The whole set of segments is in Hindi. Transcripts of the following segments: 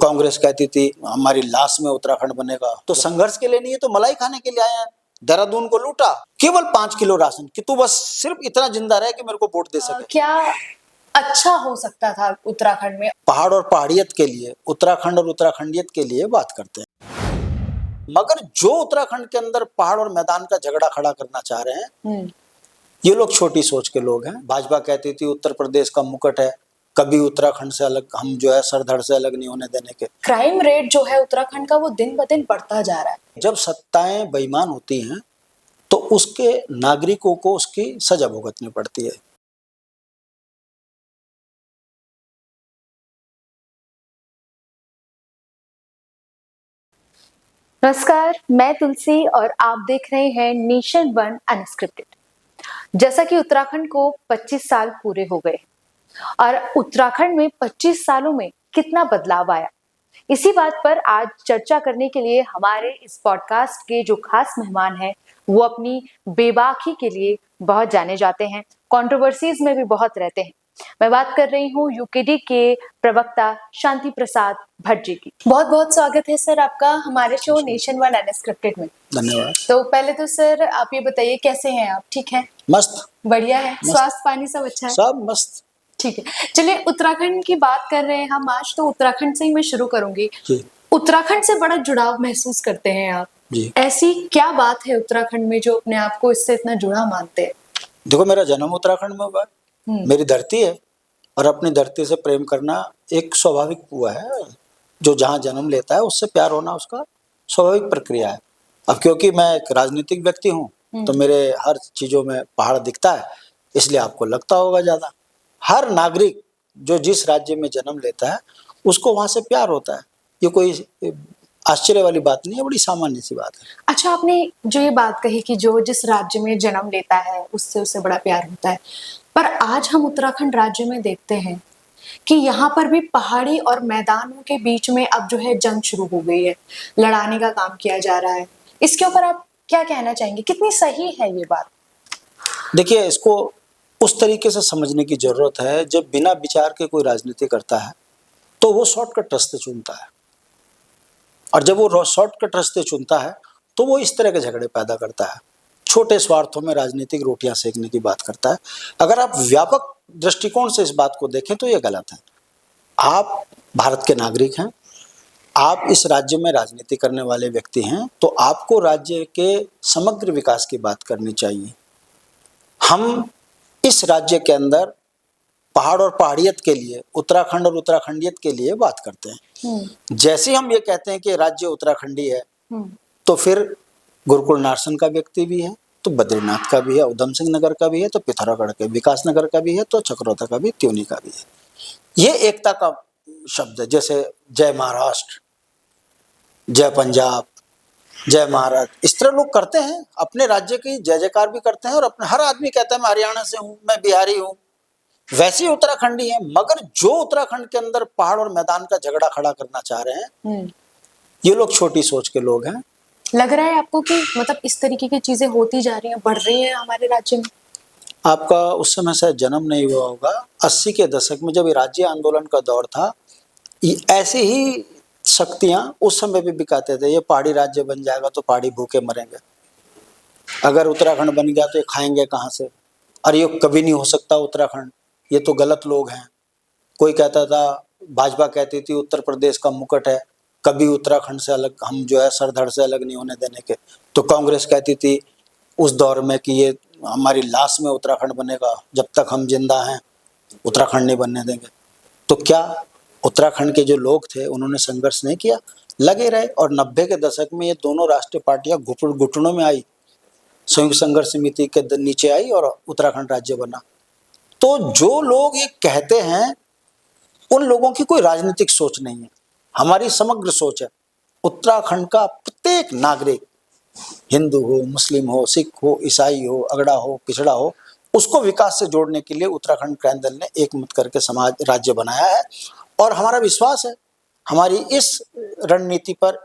कांग्रेस कहती थी हमारी लाश में उत्तराखंड बनेगा, तो संघर्ष के लिए नहीं है तो मलाई खाने के लिए आए हैं। देहरादून को लूटा, केवल 5 किलो राशन कि तू बस सिर्फ इतना जिंदा रहे कि मेरे को वोट दे सके। क्या अच्छा हो सकता था उत्तराखंड में? पहाड़ और पहाड़ियत के लिए, उत्तराखंड और उत्तराखंडियत के लिए बात करते हैं, मगर जो उत्तराखंड के अंदर पहाड़ और मैदान का झगड़ा खड़ा करना चाह रहे हैं ये लोग छोटी सोच के लोग हैं। भाजपा कहती थी उत्तर प्रदेश का मुकुट है, कभी उत्तराखंड से अलग हम जो है सर धड़ से अलग नहीं होने देने के। क्राइम रेट जो है उत्तराखंड का वो दिन ब दिन बढ़ता जा रहा है। जब सत्ताएं बेईमान होती हैं तो उसके नागरिकों को उसकी सजा भुगतनी पड़ती है। नमस्कार, मैं तुलसी और आप देख रहे हैं नेशन वन अनस्क्रिप्टेड। जैसा कि उत्तराखंड को 25 साल पूरे हो गए और उत्तराखंड में 25 सालों में कितना बदलाव आया, इसी बात पर आज चर्चा करने के लिए हमारे इस पॉडकास्ट के जो खास मेहमान हैं वो अपनी बेबाकी के लिए बहुत जाने जाते हैं, कंट्रोवर्सीज में भी बहुत रहते हैं। मैं बात कर रही हूँ यूकेडी के प्रवक्ता शांति प्रसाद भट्ट जी की। बहुत बहुत स्वागत है सर आपका हमारे शो नेशन वन अनस्क्रिप्टेड में। धन्यवाद। तो पहले तो सर आप ये बताइए कैसे हैं आप? ठीक है, मस्त, बढ़िया है, स्वास्थ्य पानी सब अच्छा है? सब मस्त। ठीक है, चलिए उत्तराखंड की बात कर रहे हैं हम आज, तो उत्तराखंड से ही मैं शुरू करूंगी। उत्तराखंड से बड़ा जुड़ाव महसूस करते हैं आप जी। ऐसी क्या बात है उत्तराखंड में जो अपने आप को इससे इतना जुड़ा मानते हैं? देखो, मेरा जन्म उत्तराखंड में हुआ, मेरी धरती है और अपनी धरती से प्रेम करना एक स्वाभाविक हुआ है। जो जहाँ जन्म लेता है उससे प्यार होना उसका स्वाभाविक प्रक्रिया है। अब क्योंकि मैं एक राजनीतिक व्यक्ति हूँ तो मेरे हर चीजों में पहाड़ दिखता है, इसलिए आपको लगता होगा ज्यादा। हर नागरिक जो जिस राज्य में जन्म लेता है उसको वहां से प्यार होता है। ये कोई आश्चर्य वाली बात नहीं है, बड़ी सामान्य सी बात है। अच्छा, आपने जो ये बात कही कि जो जिस राज्य में जन्म लेता है उससे उसे बड़ा प्यार होता है, पर आज हम उत्तराखंड राज्य में देखते हैं कि यहाँ पर भी पहाड़ी और मैदानों के बीच में अब जो है जंग शुरू हो गई है, लड़ाने का काम किया जा रहा है। इसके ऊपर आप क्या कहना चाहेंगे, कितनी सही है ये बात? देखिए, इसको उस तरीके से समझने की जरूरत है, जब बिना विचार के कोई राजनीति करता है तो वो शॉर्टकट रास्ते चुनता है, और जब वो शॉर्टकट रास्ते चुनता है तो वो इस तरह के झगड़े पैदा करता है, छोटे स्वार्थों में राजनीतिक रोटियां सेकने की बात करता है। अगर आप व्यापक दृष्टिकोण से इस बात को देखें तो ये गलत है। आप भारत के नागरिक हैं, आप इस राज्य में राजनीति करने वाले व्यक्ति हैं, तो आपको राज्य के समग्र विकास की बात करनी चाहिए। हम इस राज्य के अंदर पहाड़ और पहाड़ियत के लिए, उत्तराखंड और उत्तराखंडियत के लिए बात करते हैं। जैसे हम ये कहते हैं कि राज्य उत्तराखंडी है तो फिर गुरुकुल नारसन का व्यक्ति भी है, तो बद्रीनाथ का भी है, उधम सिंह नगर का भी है, तो पिथौरागढ़ के विकास नगर का भी है, तो चक्रोता का भी, त्योनी का भी है। ये एकता का शब्द है। जैसे जय महाराष्ट्र, जय पंजाब, जय महाराज, इस तरह लोग करते हैं, अपने राज्य की जय जयकार भी करते हैं, और अपने हर आदमी कहता है मैं हरियाणा से हूँ, मैं बिहारी हूँ, वैसे ही उत्तराखंडी है। मगर जो उत्तराखंड के अंदर पहाड़ और मैदान का झगड़ा खड़ा करना चाह रहे हैं ये लोग छोटी सोच के लोग हैं। लग रहा है आपको कि मतलब इस तरीके की चीजें होती जा रही हैं, बढ़ रही हैं हमारे राज्य में? आपका उस समय से जन्म नहीं हुआ होगा, 80 के दशक में जब राज्य आंदोलन का दौर था, ऐसे ही शक्तियां उस समय भी कहते थे ये पहाड़ी राज्य बन जाएगा तो पहाड़ी भूखे मरेंगे, अगर उत्तराखंड बन गया तो ये खाएंगे कहाँ से, और ये कभी नहीं हो सकता उत्तराखंड, ये तो गलत लोग हैं। कोई कहता था, भाजपा कहती थी उत्तर प्रदेश का मुकुट है, कभी उत्तराखंड से अलग हम जो है सर धड़ से अलग नहीं होने देने के। तो कांग्रेस कहती थी उस दौर में कि ये हमारी लाश में उत्तराखंड बनेगा, जब तक हम जिंदा हैं उत्तराखंड नहीं बनने देंगे। तो क्या उत्तराखंड के जो लोग थे उन्होंने संघर्ष नहीं किया? लगे रहे, और 90 के दशक में ये दोनों राष्ट्रीय पार्टियां घुटनों में आई, संयुक्त संघर्ष समिति के नीचे आई और उत्तराखंड राज्य बना। तो जो लोग ये कहते हैं उन लोगों की कोई राजनीतिक सोच नहीं है, हमारी समग्र सोच है। उत्तराखंड का प्रत्येक नागरिक, हिंदू हो, मुस्लिम हो, सिख हो, ईसाई हो, अगड़ा हो, पिछड़ा हो, उसको विकास से जोड़ने के लिए उत्तराखंड क्रांति दल ने एक मत करके समाज राज्य बनाया है, और हमारा विश्वास है हमारी इस रणनीति पर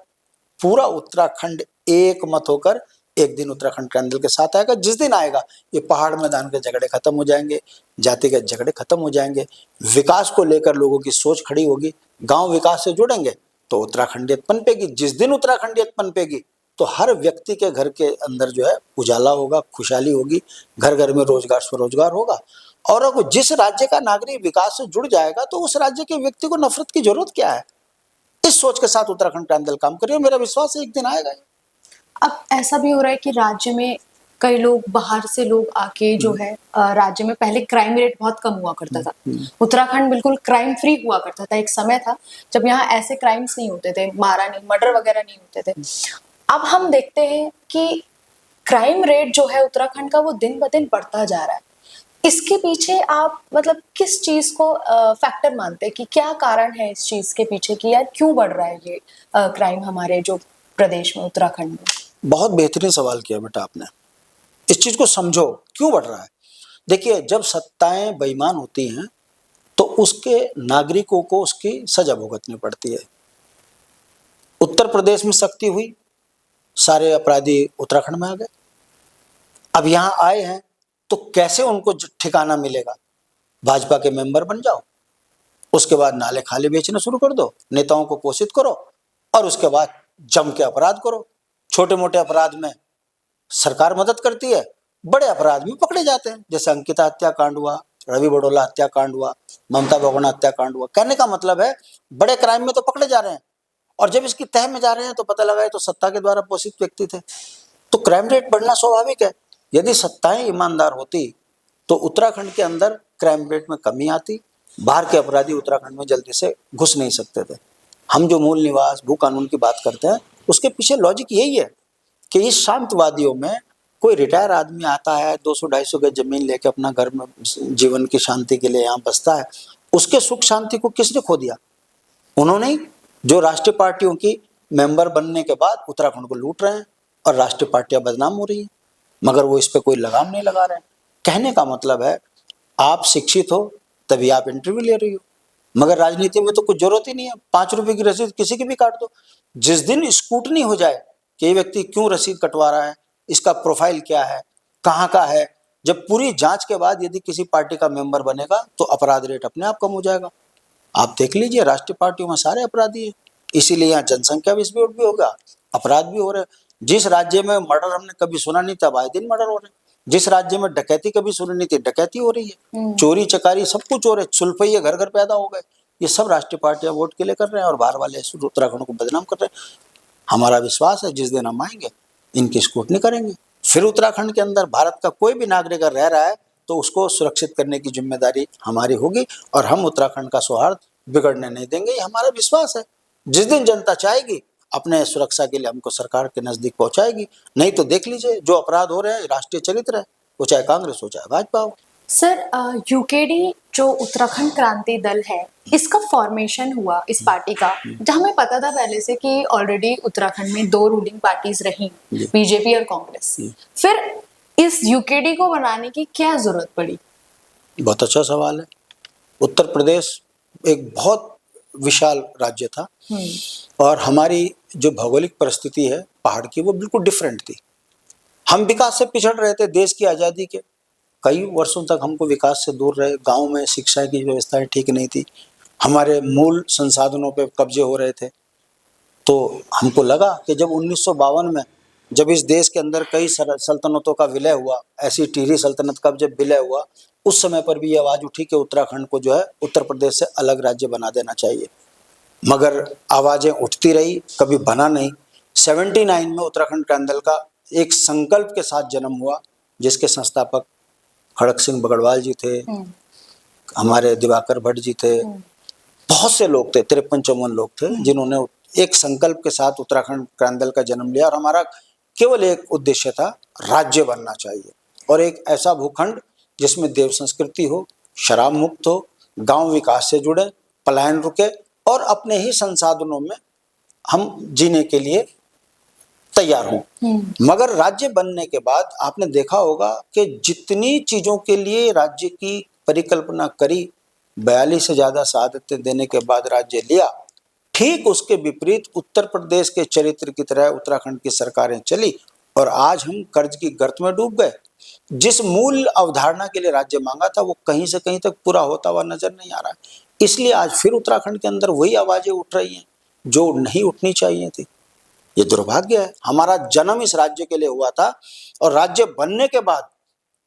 पूरा उत्तराखंड एक मत होकर एक दिन उत्तराखंड क्रांति दल के साथ आएगा। जिस दिन आएगा ये पहाड़ मैदान के झगड़े खत्म हो जाएंगे, जातिगत झगड़े खत्म हो जाएंगे, विकास को लेकर लोगों की सोच खड़ी होगी, गांव विकास से जुड़ेंगे तो उत्तराखंडियत पनपेगी। जिस दिन उत्तराखंडियत पनपेगी तो हर व्यक्ति के घर के अंदर जो है उजाला होगा, खुशहाली होगी, घर घर में रोजगार स्वरोजगार होगा। और अगर जिस राज्य का नागरिक विकास से जुड़ जाएगा तो उस राज्य के व्यक्ति को नफरत की जरूरत क्या है। इस सोच के साथ उत्तराखंड क्रांति दल काम करिए, मेरा विश्वास है एक दिन आएगा। अब ऐसा भी हो रहा है कि राज्य में कई लोग बाहर से लोग आके जो है राज्य में पहले क्राइम रेट बहुत कम हुआ करता था। उत्तराखंड बिल्कुल क्राइम फ्री हुआ करता था। एक समय था जब यहाँ ऐसे क्राइम्स नहीं होते थे, मारा नहीं, मर्डर वगैरह नहीं होते थे। अब हम देखते हैं कि क्राइम रेट जो है उत्तराखंड का वो दिन ब दिन बढ़ता जा रहा है। इसके पीछे आप मतलब किस चीज को फैक्टर मानते हैं कि क्या कारण है इस चीज के पीछे कि यार क्यों बढ़ रहा है ये क्राइम हमारे जो प्रदेश में, उत्तराखंड में? बहुत बेहतरीन सवाल किया बेटा आपने। इस चीज को समझो क्यों बढ़ रहा है। देखिए, जब सत्ताएं बेईमान होती हैं तो उसके नागरिकों को उसकी सजा भुगतनी पड़ती है। उत्तर प्रदेश में सख्ती हुई, सारे अपराधी उत्तराखंड में आ गए। अब यहां आए हैं तो कैसे उनको ठिकाना मिलेगा। भाजपा के मेंबर बन जाओ, उसके बाद नाले खाली बेचना शुरू कर दो, नेताओं को पोषित करो और उसके बाद जम के अपराध करो। छोटे मोटे अपराध में सरकार मदद करती है, बड़े अपराध में पकड़े जाते हैं। जैसे अंकिता हत्याकांड हुआ, रवि बड़ोला हत्याकांड हुआ, ममता बहुगुणा हत्याकांड हुआ। कहने का मतलब है बड़े क्राइम में तो पकड़े जा रहे हैं और जब इसकी तह में जा रहे हैं तो पता लगा है तो सत्ता के द्वारा पोषित व्यक्ति थे। तो क्राइम रेट बढ़ना स्वाभाविक है। यदि सत्ताएं ईमानदार होती तो उत्तराखंड के अंदर क्राइम रेट में कमी आती, बाहर के अपराधी उत्तराखंड में जल्दी से घुस नहीं सकते थे। हम जो मूल निवास भू कानून की बात करते हैं उसके पीछे लॉजिक यही है कि इस शांतवादियों में कोई रिटायर आदमी आता है, 200-250 गज जमीन लेके अपना घर में जीवन की शांति के लिए यहाँ बसता है, उसके सुख शांति को किसने खो दिया? उन्होंने ही, जो राष्ट्रीय पार्टियों की मेंबर बनने के बाद उत्तराखंड को लूट रहे हैं और राष्ट्रीय पार्टियां बदनाम हो रही हैं, मगर वो इस पर कोई लगाम नहीं लगा रहे हैं। कहने का मतलब है आप शिक्षित हो तभी आप इंटरव्यू ले रही हो, मगर राजनीति में तो कुछ जरूरत ही नहीं है। 5 रुपए की रसीद किसी की भी काट दो। जिस दिन स्कूटनी हो जाए कि ये व्यक्ति क्यों रसीद कटवा रहा है, इसका प्रोफाइल क्या है, कहाँ का है, जब पूरी जांच के बाद यदि किसी पार्टी का मेंबर बनेगा तो अपराध रेट अपने आप कम हो जाएगा। आप देख लीजिए, राष्ट्रीय पार्टियों में सारे अपराधी हैं, इसीलिए यहाँ जनसंख्या विस्फोट भी होगा, अपराध भी हो रहे हैं। जिस राज्य में मर्डर हमने कभी सुना नहीं था, आए दिन मर्डर हो रहे हैं। जिस राज्य में डकैती कभी सुनी नहीं थी, डकैती हो रही है। चोरी चकारी सब कुछ हो रहा है, सुलफइये घर घर पैदा हो गए। ये सब राष्ट्रीय पार्टियां वोट के लिए कर रहे हैं और बाहर वाले उत्तराखंड को बदनाम कर रहे हैं। हमारा विश्वास है जिस दिन हम आएंगे इनकी स्क्रूटनी करेंगे। फिर उत्तराखंड के अंदर भारत का कोई भी नागरिक अगर रह रहा है तो उसको सुरक्षित करने की जिम्मेदारी हमारी होगी और हम उत्तराखंड का सौहार्द बिगड़ने नहीं देंगे, ये हमारा विश्वास है। जिस दिन जनता चाहेगी अपने सुरक्षा के लिए हमको सरकार के नजदीक पहुंचाएगी। नहीं तो देख लीजिए जो अपराध हो रहे हैं राष्ट्रीय चरित्र है, वो चाहे कांग्रेस हो चाहे भाजपा हो। सर, यूकेडी जो उत्तराखंड क्रांति दल है, इसका फॉर्मेशन हुआ इस पार्टी का, जहाँ हमें पता था पहले से कि ऑलरेडी उत्तराखंड में 2 रूलिंग पार्टीज रही, बीजेपी और कांग्रेस। फिर इस यूकेडी को बनाने की क्या जरूरत पड़ी? बहुत अच्छा सवाल है। उत्तर प्रदेश एक बहुत विशाल राज्य था और हमारी जो भौगोलिक परिस्थिति है पहाड़ की, वो बिल्कुल डिफरेंट थी। हम विकास से पिछड़ रहे थे। देश की आज़ादी के कई वर्षों तक हमको विकास से दूर रहे। गांव में शिक्षा की व्यवस्थाएं ठीक नहीं थी, हमारे मूल संसाधनों पे कब्जे हो रहे थे। तो हमको लगा कि जब 1952 में जब इस देश के अंदर कई सल्तनतों का विलय हुआ, ऐसी टिहरी सल्तनत का जब विलय हुआ, उस समय पर भी ये आवाज़ उठी कि उत्तराखंड को जो है उत्तर प्रदेश से अलग राज्य बना देना चाहिए। मगर आवाज़ें उठती रही, कभी बना नहीं। 79 में उत्तराखंड क्रांति दल का एक संकल्प के साथ जन्म हुआ, जिसके संस्थापक खड़क सिंह बगड़वाल जी थे, हमारे दिवाकर भट्ट जी थे, बहुत से लोग थे, 53-54 लोग थे, जिन्होंने एक संकल्प के साथ उत्तराखंड क्रांति दल का जन्म लिया। और हमारा केवल एक उद्देश्य था, राज्य बनना चाहिए और एक ऐसा भूखंड जिसमें देव संस्कृति हो, शराब मुक्त हो, गांव विकास से जुड़े, पलायन रुके और अपने ही संसाधनों में हम जीने के लिए तैयार हों। मगर राज्य बनने के बाद आपने देखा होगा कि जितनी चीजों के लिए राज्य की परिकल्पना करी, 42 से ज्यादा शहादतें देने के बाद राज्य लिया, ठीक उसके विपरीत उत्तर प्रदेश के चरित्र की तरह उत्तराखंड की सरकारें चली और आज हम कर्ज की गर्त में डूब गए। जिस मूल अवधारणा के लिए राज्य मांगा था वो कहीं से कहीं तक पूरा होता हुआ नजर नहीं आ रहा है। इसलिए आज फिर उत्तराखंड के अंदर वही आवाजें उठ रही हैं जो नहीं उठनी चाहिए थी। ये दुर्भाग्य है। हमारा जन्म इस राज्य के लिए हुआ था और राज्य बनने के बाद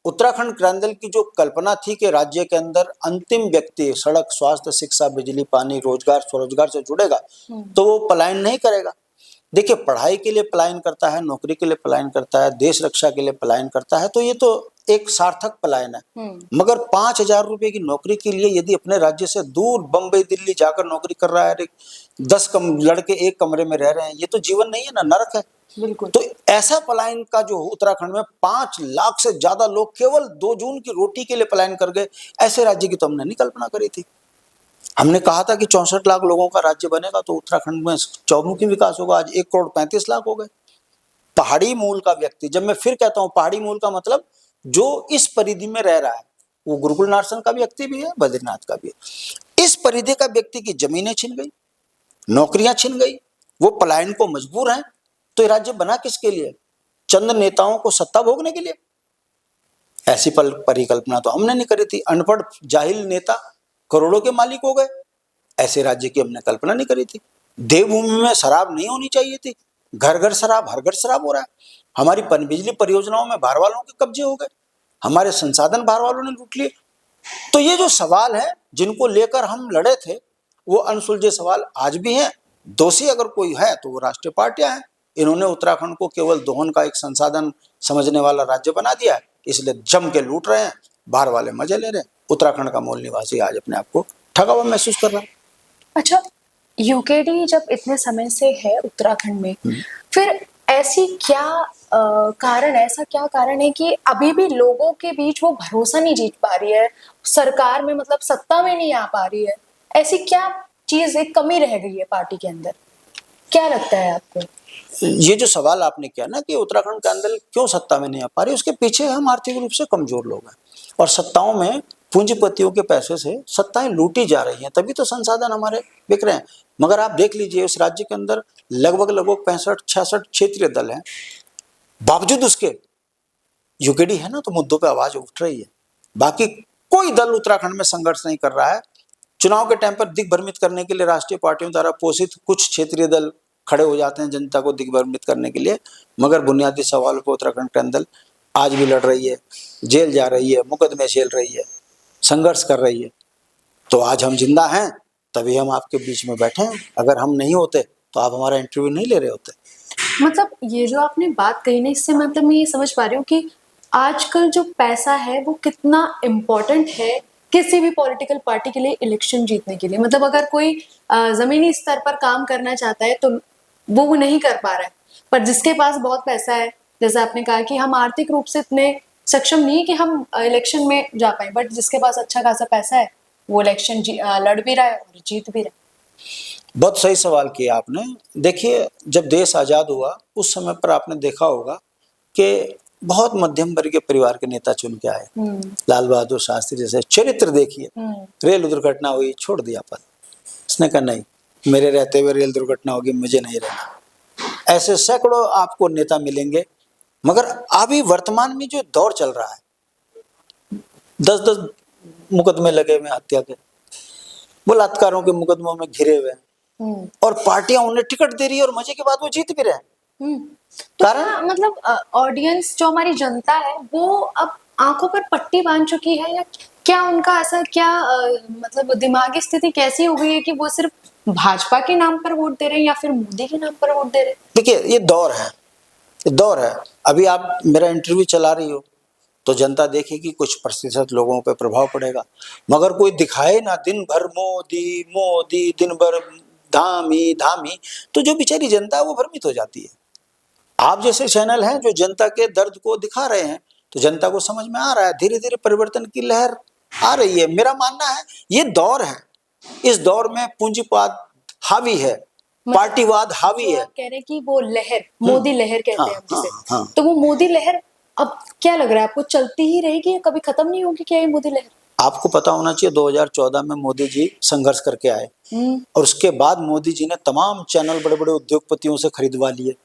उत्तराखंड क्रांति की जो कल्पना थी कि राज्य के अंदर अंतिम व्यक्ति सड़क, स्वास्थ्य, शिक्षा, बिजली, पानी, रोजगार, स्वरोजगार से जुड़ेगा तो वो पलायन नहीं करेगा। देखिए, पढ़ाई के लिए पलायन करता है, नौकरी के लिए पलायन करता है, देश रक्षा के लिए पलायन करता है, तो ये तो एक सार्थक पलायन है। मगर 5,000 रुपए की नौकरी के लिए यदि अपने राज्य से दूर बंबई, दिल्ली जाकर नौकरी कर रहा है, 10 लड़के एक कमरे में रह रहे हैं, ये तो जीवन नहीं है ना, नरक है। बिल्कुल। तो ऐसा पलायन का जो उत्तराखंड में 5 लाख से ज्यादा लोग केवल 2 जून की रोटी के लिए पलायन कर गए, ऐसे राज्य की तो हमने नहीं कल्पना करी थी। हमने कहा था कि 64 लाख लोगों का राज्य बनेगा तो उत्तराखंड में चौमुखी विकास होगा। आज 1 करोड़ 35 लाख हो गए। पहाड़ी मूल का व्यक्ति, जब मैं फिर कहता हूं पहाड़ी मूल का मतलब जो इस परिधि में रह रहा है, वो गुरुकुल नार्सन का व्यक्ति भी है, बद्रीनाथ का भी है। इस परिधि का व्यक्ति की जमीनें छिन गई, नौकरियां छिन गई, वो पलायन को मजबूर हैं। तो ये राज्य बना किसके लिए? चंद नेताओं को सत्ता भोगने के लिए? ऐसी परिकल्पना तो हमने नहीं करी थी। अनपढ़ जाहिल नेता करोड़ों के मालिक हो गए, ऐसे राज्य की हमने कल्पना नहीं करी थी। देवभूमि में शराब नहीं होनी चाहिए थी, घर घर शराब, हर घर शराब हो रहा है। हमारी पनबिजली परियोजनाओं में बाहर वालों के कब्जे हो गए, हमारे संसाधन बाहर वालों ने लूट लिए। तो ये जो सवाल है जिनको लेकर हम लड़े थे, वो अनसुलझे सवाल आज भी हैं। दोषी अगर कोई है तो वो राष्ट्रीय पार्टियां हैं। इन्होंने उत्तराखंड को केवल दोहन का एक संसाधन समझने वाला राज्य बना दिया है, इसलिए जम के लूट रहे हैं, बाहर वाले मजे ले रहे हैं। उत्तराखंड का मूल निवासी आज अपने आप को ठगा हुआ महसूस कर रहा है। अच्छा, यूकेडी जब इतने समय से है उत्तराखंड में, फिर ऐसी क्या ऐसा क्या कारण है कि अभी भी लोगों के बीच वो भरोसा नहीं जीत पा रही है, सरकार में मतलब सत्ता में नहीं आ पा रही है? ऐसी क्या चीज, एक कमी रह गई है पार्टी के अंदर? क्या लगता है आपको? ये जो सवाल आपने किया ना कि उत्तराखंड के अंदर क्यों सत्ता में नहीं आ पा रही, उसके पीछे हम आर्थिक रूप से कमजोर लोग हैं और सत्ताओं में पूंजीपतियों के पैसे से सत्ताएं लूटी जा रही हैं, तभी तो संसाधन हमारे बिक रहे हैं। मगर आप देख लीजिए, उस राज्य के अंदर लगभग 65-66 क्षेत्रीय दल हैं, बावजूद उसके यूकेडी है ना, तो मुद्दों पे आवाज उठ रही है। बाकी कोई दल उत्तराखंड में संघर्ष नहीं कर रहा है। चुनाव के टाइम पर दिग्भ्रमित करने के लिए राष्ट्रीय पार्टियों द्वारा पोषित कुछ क्षेत्रीय दल खड़े हो जाते हैं जनता को दिग्भ्रमित करने के लिए, मगर बुनियादी सवालों पर उत्तराखंड के अंदर आज भी लड़ रही है, जेल जा रही है, मुकदमे झेल रही है, संघर्ष कर रही है। तो आज हम जिंदा हैं तभी हम आपके बीच में बैठे हैं। अगर हम नहीं होते तो आप हमारा इंटरव्यू नहीं ले रहे होते। मतलब ये जो आपने बात कही ना, इससे मतलब मैं ये समझ पा रही हूँ कि आजकल जो पैसा है वो कितना इम्पोर्टेंट है किसी भी पॉलिटिकल पार्टी के लिए इलेक्शन जीतने के लिए। मतलब अगर कोई जमीनी स्तर पर काम करना चाहता है तो वो नहीं कर पा रहा है, पर जिसके पास बहुत पैसा है, जैसे आपने कहा कि हम आर्थिक रूप से इतने सक्षम नहीं है कि हम इलेक्शन में जा पाए, बट जिसके पास अच्छा खासा पैसा है वो इलेक्शन लड़ भी रहा है और जीत भी रहा है। बहुत सही सवाल किया आपने। देखिए, जब देश आजाद हुआ उस समय पर आपने देखा होगा कि बहुत मध्यम वर्गीय परिवार के नेता चुन के आए। लाल बहादुर शास्त्री जैसे चरित्र देखिए, रेल दुर्घटना हुई, छोड़ दिया पद। उसने कहा नहीं, मेरे रहते हुए रेल दुर्घटना होगी, मुझे नहीं रहना। ऐसे सैकड़ों आपको नेता मिलेंगे। मगर अभी वर्तमान में जो दौर चल रहा है, 10-10 मुकदमे लगे हुए हत्या के, बलात्कारों के मुकदमों में घिरे हुए हैं और पार्टियां उन्हें टिकट दे रही है और मजे के बाद वो जीत भी रहे हैं। तो कारण मतलब ऑडियंस जो हमारी जनता है वो अब आंखों पर पट्टी बांध चुकी है, या क्या उनका ऐसा क्या मतलब दिमागी स्थिति कैसी हो गई है कि वो सिर्फ भाजपा के नाम पर वोट दे रहे हैं या फिर मोदी के नाम पर वोट दे रहे हैं? देखिए, ये दौर है, ये दौर है। अभी आप मेरा इंटरव्यू चला रही हो तो जनता देखेगी, कुछ प्रतिशत लोगों पे प्रभाव पड़ेगा, मगर कोई दिखाए ना दिन भर मोदी मोदी, दिन भर धामी धामी, तो जो बेचारी जनता है वो भ्रमित हो जाती है। आप जैसे चैनल हैं जो जनता के दर्द को दिखा रहे हैं, तो जनता को समझ में आ रहा है, धीरे धीरे परिवर्तन की लहर आ रही है। मेरा मानना है ये दौर है, इस दौर में पूंजीवाद हावी है, पार्टीवाद हावी है। कह रहे हैं कि वो लहर, मोदी लहर कहते हैं हम जिसे, हाँ। तो वो मोदी लहर अब क्या लग रहा है आपको, चलती ही रहेगी या कभी खत्म नहीं होगी क्या ये मोदी लहर? आपको पता होना चाहिए 2014 में मोदी जी संघर्ष करके आए और उसके बाद मोदी जी ने तमाम चैनल बड़े बड़े उद्योगपतियों से खरीदवा लिए।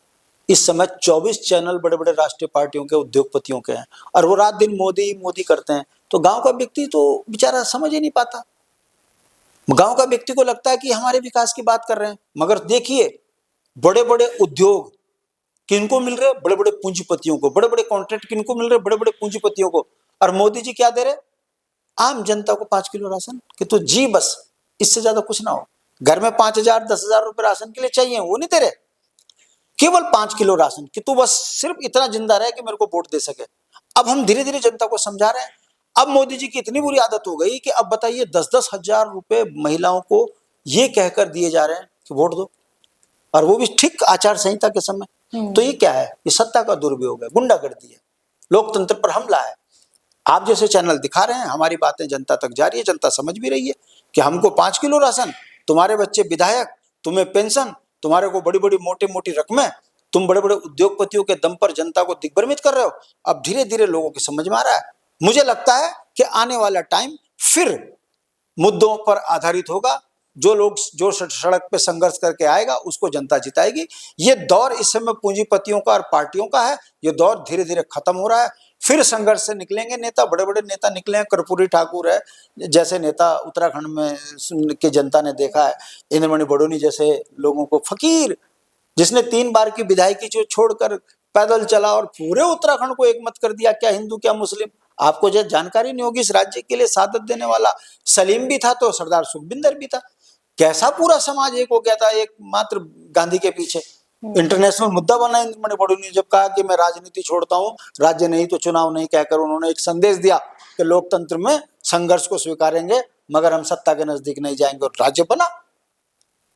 इस समय 24 चैनल बड़े बड़े राष्ट्रीय पार्टियों के उद्योगपतियों के हैं और वो रात दिन मोदी मोदी करते हैं। तो गांव का व्यक्ति तो बेचारा समझ ही नहीं पाता। गांव का व्यक्ति को लगता है कि हमारे विकास की बात कर रहे हैं, मगर देखिए बड़े बड़े उद्योग किनको मिल रहे, बड़े बड़े पूंजीपतियों को, बड़े बड़े कॉन्ट्रैक्ट किनको मिल रहे, बड़े बड़े पूंजीपतियों को। और मोदी जी क्या दे रहे, आम जनता को 5 किलो राशन, कि तो जी बस इससे ज्यादा कुछ ना हो। घर में 5,000 10,000 रुपए राशन के लिए चाहिए, वो नहीं दे रहे, केवल 5 किलो राशन, कि तू बस सिर्फ इतना जिंदा रहे कि मेरे को वोट दे सके। अब हम धीरे धीरे जनता को समझा रहे हैं। अब मोदी जी की इतनी बुरी आदत हो गई कि अब बताइए 10-10 हजार रुपए महिलाओं को ये कहकर दिए जा रहे हैं कि वोट दो, और वो भी ठीक आचार संहिता के समय। तो ये क्या है, ये सत्ता का दुरुपयोग है, गुंडागर्दी है, लोकतंत्र पर हमला है। आप जैसे चैनल दिखा रहे हैं, हमारी बातें जनता तक जा रही है, जनता समझ भी रही है कि हमको 5 किलो राशन, तुम्हारे बच्चे विधायक, तुम्हें पेंशन, तुम्हारे को बड़ी बड़ी मोटी मोटी रकमें, तुम बड़े बड़े उद्योगपतियों के दम पर जनता को दिग्भ्रमित कर रहे हो। अब धीरे धीरे लोगों की समझ में आ रहा है। मुझे लगता है कि आने वाला टाइम फिर मुद्दों पर आधारित होगा। जो लोग जो सड़क पे संघर्ष करके आएगा उसको जनता जिताएगी। ये दौर इस समय पूंजीपतियों का और पार्टियों का है। ये दौर धीरे धीरे खत्म हो रहा है। फिर संघर्ष से निकलेंगे नेता, बड़े बड़े नेता निकले हैं। कर्पूरी ठाकुर है जैसे नेता उत्तराखंड में की जनता ने देखा है, इंद्रमणि बडोनी जैसे लोगों को, फकीर जिसने 3 बार की विधायकी जो छोड़कर पैदल चला और पूरे उत्तराखंड को एक मत कर दिया, क्या हिंदू क्या मुस्लिम। आपको जो जानकारी नहीं होगी, इस राज्य के लिए सादत देने वाला सलीम भी था तो सरदार सुखबिंदर भी था। कैसा पूरा समाज एक हो गया था एक मात्र गांधी के पीछे। इंटरनेशनल मुद्दा बना इंद्रमणि बडोनी ने जब कहा कि मैं राजनीति छोड़ता हूं, राज्य नहीं तो चुनाव नहीं, कहकर उन्होंने एक संदेश दिया कि लोकतंत्र में संघर्ष को स्वीकारेंगे मगर हम सत्ता के नजदीक नहीं जाएंगे, और राज्य बना।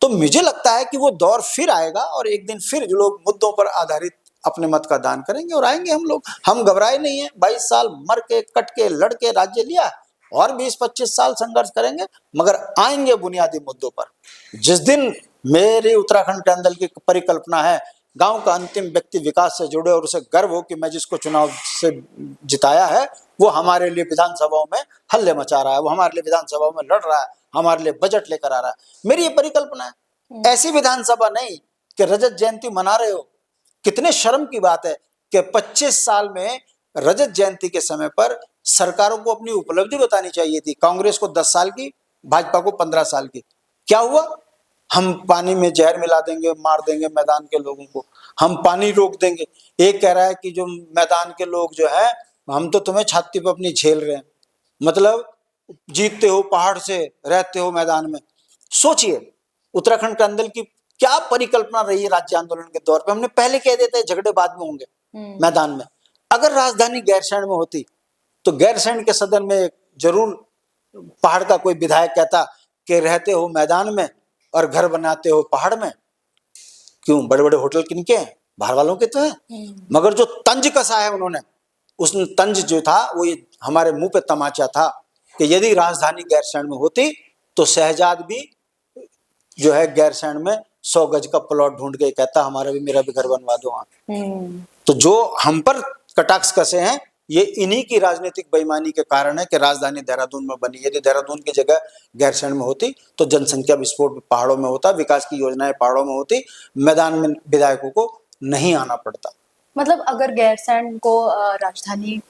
तो मुझे लगता है कि वो दौर फिर आएगा और एक दिन फिर जो लोग मुद्दों पर आधारित अपने मत का दान करेंगे और आएंगे हम लोग। हम घबराए नहीं है, 22 साल मर के कट के लड़ के राज्य लिया, और 20-25 साल संघर्ष करेंगे मगर आएंगे बुनियादी मुद्दों पर। जिस दिन मेरे उत्तराखंड के अंदर की परिकल्पना है गांव का अंतिम व्यक्ति विकास से जुड़े और उसे गर्व हो कि मैं जिसको चुनाव से जिताया है वो हमारे लिए विधानसभाओं में हल्ले मचा रहा है, वो हमारे लिए विधानसभाओं में लड़ रहा है, हमारे लिए बजट लेकर आ रहा है। मेरी ये परिकल्पना है। ऐसी विधानसभा नहीं कि रजत जयंती मना रहे हो। कितने शर्म की बात है कि 25 साल में रजत जयंती के समय पर सरकारों को अपनी उपलब्धि बतानी चाहिए थी। कांग्रेस को 10 साल की, भाजपा को 15 साल की। क्या हुआ, हम पानी में जहर मिला देंगे, मार देंगे मैदान के लोगों को, हम पानी रोक देंगे। एक कह रहा है कि जो मैदान के लोग जो है हम तो तुम्हें छाती पर अपनी झेल रहे हैं, मतलब जीतते हो पहाड़ से, रहते हो मैदान में। सोचिए उत्तराखंड के अंदर की क्या परिकल्पना रही है राज्य आंदोलन के दौर पे। हमने पहले कह देते झगड़े बाद में होंगे मैदान में। अगर राजधानी गैरसैंण में होती तो गैरसैंण के सदन में जरूर पहाड़ का कोई विधायक कहता कि रहते हो मैदान में और घर बनाते हो पहाड़ में। क्यों, बड़े बड़े होटल किनके हैं, बाहर वालों के तो है। मगर जो तंज कसा है उन्होंने, उस तंज जो था वो ये हमारे मुंह पे तमाचा था कि यदि राजधानी गैरसैंण में होती तो शहजाद भी जो है गैरसैंण में 100 गज का प्लॉट ढूंढ के कहता हमारा भी, मेरा भी घर बनवा दो वहां। तो जो हम पर कटाक्ष कसे हैं ये इन्हीं की राजनीतिक बेईमानी के कारण है कि राजधानी देहरादून में बनी। यदि देहरादून की जगह गैरसैंण में होती तो जनसंख्या विस्फोट पहाड़ों में होता, विकास की योजनाएं पहाड़ों में होती, मैदान में विधायकों को नहीं आना पड़ता। मतलब अगर गैरसैंण को राजधानी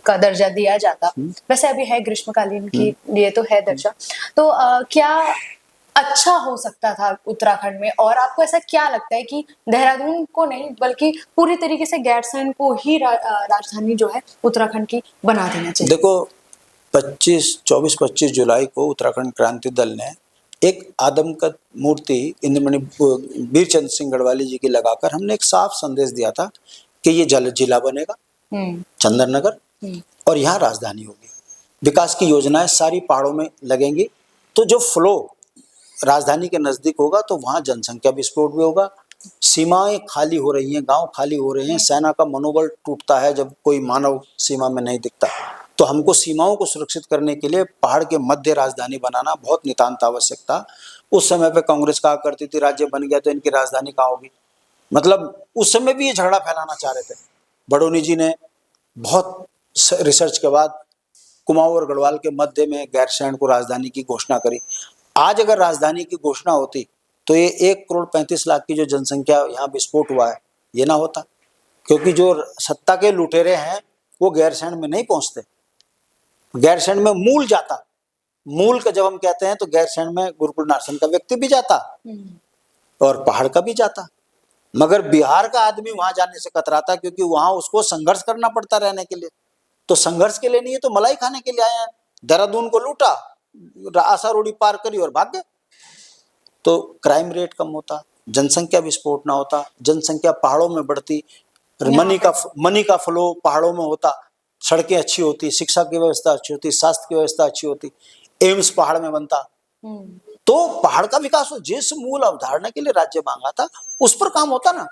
का दर्जा दिया जाता, वैसे अभी है ग्रीष्मकालीन के लिए तो है दर्जा, तो क्या अच्छा हो सकता था उत्तराखंड में? और आपको ऐसा क्या लगता है कि देहरादून को नहीं बल्कि पूरी तरीके से गैरसैंण को ही राजधानी जो है उत्तराखंड की बना देना चाहिए? देखो 24-25 जुलाई को उत्तराखंड क्रांति दल ने एक आदमकद मूर्ति इंद्रमणि वीरचंद्र सिंह गढ़वाली जी की लगाकर हमने एक साफ संदेश दिया था कि ये जल जिला बनेगा चंदन नगर और यहाँ राजधानी होगी। विकास की योजनाएं सारी पहाड़ों में लगेंगी, तो जो फ्लो राजधानी के नजदीक होगा तो वहां जनसंख्या विस्फोट भी होगा। सीमाएं खाली हो रही हैं, गांव खाली हो रहे हैं, सेना का मनोबल टूटता है जब कोई मानव सीमा में नहीं दिखता। तो हमको सीमाओं को सुरक्षित करने के लिए पहाड़ के मध्य राजधानी बनाना बहुत नितांत आवश्यक था। उस समय पे कांग्रेस कहा करती थी राज्य बन गया तो इनकी राजधानी कहाँ होगी। मतलब उस समय भी ये झगड़ा फैलाना चाह रहे थे। बडोनी जी ने बहुत रिसर्च के बाद कुमाऊं और गढ़वाल के मध्य में गैरसैंण को राजधानी की घोषणा करी। आज अगर राजधानी की घोषणा होती तो ये 1,35,00,000 की जो जनसंख्या यहाँ विस्फोट हुआ है ये ना होता, क्योंकि जो सत्ता के लुटेरे हैं वो गैरसैंण में नहीं पहुंचते, गैरसैंण में मूल जाता मूल का जब हम कहते हैं तो गैरसैंण में गुरुकुल नारसन का व्यक्ति भी जाता और पहाड़ का भी जाता, मगर बिहार का आदमी वहां जाने से कतराता क्योंकि वहां उसको संघर्ष करना पड़ता रहने के लिए। तो संघर्ष के लिए नहीं है तो मलाई खाने के लिए आए हैं। देहरादून को लूटा, आशा रोडी पार करी और भाग गए। तो क्राइम रेट कम होता, जनसंख्या विस्फोट ना होता, जनसंख्या पहाड़ों में बढ़ती, मनी का फ्लो पहाड़ों में होता, सड़कें अच्छी होती, शिक्षा की व्यवस्था अच्छी होती, स्वास्थ्य की व्यवस्था अच्छी होती, एम्स पहाड़ में बनता। तो पहाड़ का विकास हो, जिस मूल अवधारणा के लिए राज्य मांगा था उस पर काम होता ना।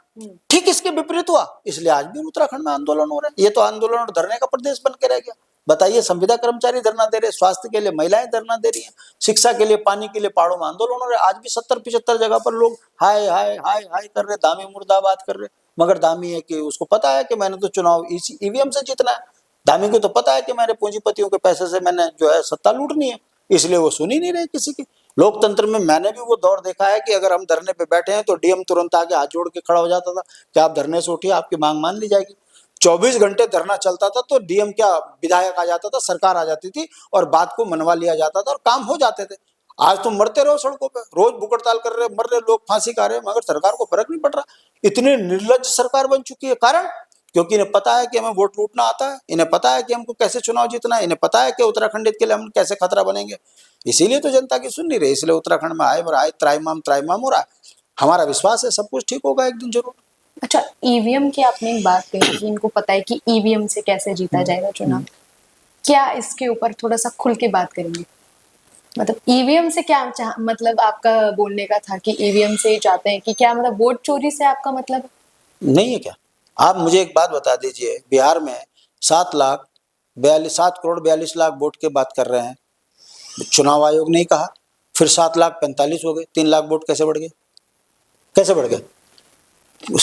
ठीक इसके विपरीत हुआ, इसलिए आज भी उत्तराखंड में आंदोलन हो रहे हैं। ये तो आंदोलन और धरने का प्रदेश बन के रह गया। बताइए, संविदा कर्मचारी धरना दे रहे, स्वास्थ्य के लिए महिलाएं धरना दे रही हैं, शिक्षा के लिए, पानी के लिए पहाड़ों में आंदोलन हो रहे। आज भी 70-75 जगह पर लोग हाय हाय हाय हाय कर रहे, दामी मुर्दाबाद कर रहे। मगर दामी है कि उसको पता है कि मैंने तो चुनाव ईवीएम से जीतना है। दामी को तो पता है कि मैंने पूंजीपतियों के पैसे से मैंने जो है सत्ता लूटनी है, इसलिए वो सुन ही नहीं रहे किसी की। लोकतंत्र में मैंने भी वो दौर देखा है कि अगर हम धरने पे बैठे हैं तो डीएम तुरंत आके हाथ जोड़ के खड़ा हो जाता था कि आप धरने से उठिए, आपकी मांग मान ली जाएगी। 24 घंटे धरना चलता था तो डीएम क्या, विधायक आ जाता था, सरकार आ जाती थी और बात को मनवा लिया जाता था और काम हो जाते थे। आज तुम मरते रहो सड़कों पे, रोज भूख हड़ताल कर रहे, मर रहे लोग, फांसी खा रहे, मगर सरकार को फर्क नहीं पड़ रहा। इतनी निर्लज्ज सरकार बन चुकी है। कारण क्योंकि इन्हें पता है कि हमें वोट लूटना आता है, इन्हें पता है कि हमको कैसे चुनाव जीतना है, इन्हें पता है कि उत्तराखंड के लिए हम कैसे खतरा बनेंगे। इसीलिए तो जनता की सुन नहीं रही, इसलिए उत्तराखंड में आए बराए त्राइमाम हो रहा है। हमारा विश्वास है सब कुछ ठीक होगा एक दिन जरूर। अच्छा, ईवीएम की आपने एक बात कही कि इनको पता है कि ईवीएम से कैसे जीता जाएगा चुनाव। क्या इसके ऊपर थोड़ा सा खुल के बात करेंगे? मतलब ईवीएम से क्या मतलब आपका बोलने का था कि ईवीएम से ही चाहते हैं कि क्या, मतलब वोट चोरी से आपका मतलब नहीं है क्या? आप मुझे एक बात बता दीजिए, बिहार में 7 करोड़ 42 लाख वोट की बात कर रहे हैं, चुनाव आयोग ने कहा, फिर 7,45,000 हो गए, 3 लाख वोट कैसे बढ़ गए? कैसे बढ़ गए?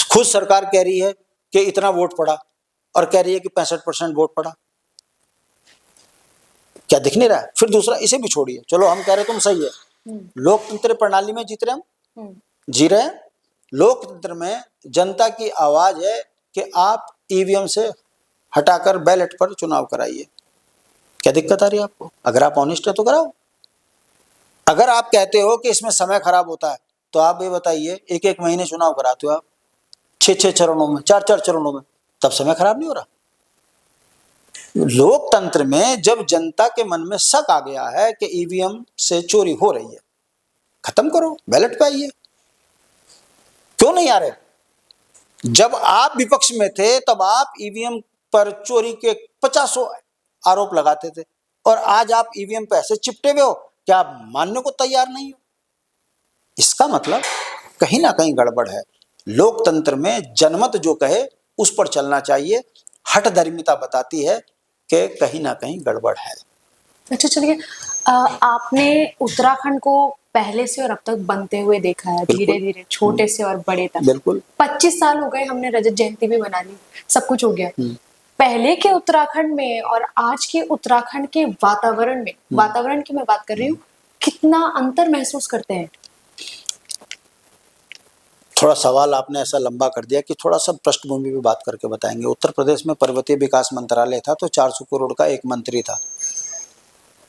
खुद सरकार कह रही है कि इतना वोट पड़ा और कह रही है कि 65% वोट पड़ा। क्या दिख नहीं रहा है? फिर दूसरा, इसे भी छोड़िए, चलो हम कह रहे तुम सही है, लोकतंत्र प्रणाली में जीत रहे हम, जी रहे हैं। लोकतंत्र में जनता की आवाज है कि आप ईवीएम से हटाकर बैलेट पर चुनाव कराइए। क्या दिक्कत आ रही है आपको? अगर आप ऑनेस्ट है तो कराओ। अगर आप कहते हो कि इसमें समय खराब होता है तो आप ये बताइए, 1-1 महीने चुनाव कराते हो आप, 6-6 चरणों में, 4-4 चरणों में, तब समय खराब नहीं हो रहा? लोकतंत्र में जब जनता के मन में शक आ गया है कि ईवीएम से चोरी हो रही है, खत्म करो, बैलेट पे आइए। क्यों नहीं आ रहे? जब आप विपक्ष में थे तब आप ईवीएम पर चोरी के 50 आरोप लगाते थे और आज आप ईवीएम पे ऐसे चिपटे हुए हो कि आप मानने को तैयार नहीं हो। इसका मतलब कहीं ना कहीं गड़बड़ है। लोकतंत्र में जनमत जो कहे उस पर चलना चाहिए। हठधर्मिता बताती है कि कहीं ना कहीं गड़बड़ है। अच्छा चलिए, आपने उत्तराखंड को पहले से और अब तक बनते हुए देखा है, धीरे धीरे, छोटे से और बड़े तक। बिल्कुल 25 साल हो गए, हमने रजत जयंती भी मना ली, सब कुछ हो गया। पहले के उत्तराखंड में और आज के उत्तराखंड के वातावरण में, वातावरण की मैं बात कर रही हूँ, कितना अंतर महसूस करते हैं? थोड़ा सवाल आपने ऐसा लंबा कर दिया कि थोड़ा सा पृष्ठभूमि पे बात करके बताएंगे। उत्तर प्रदेश में पर्वतीय विकास मंत्रालय था तो 400 करोड़ का एक मंत्री था।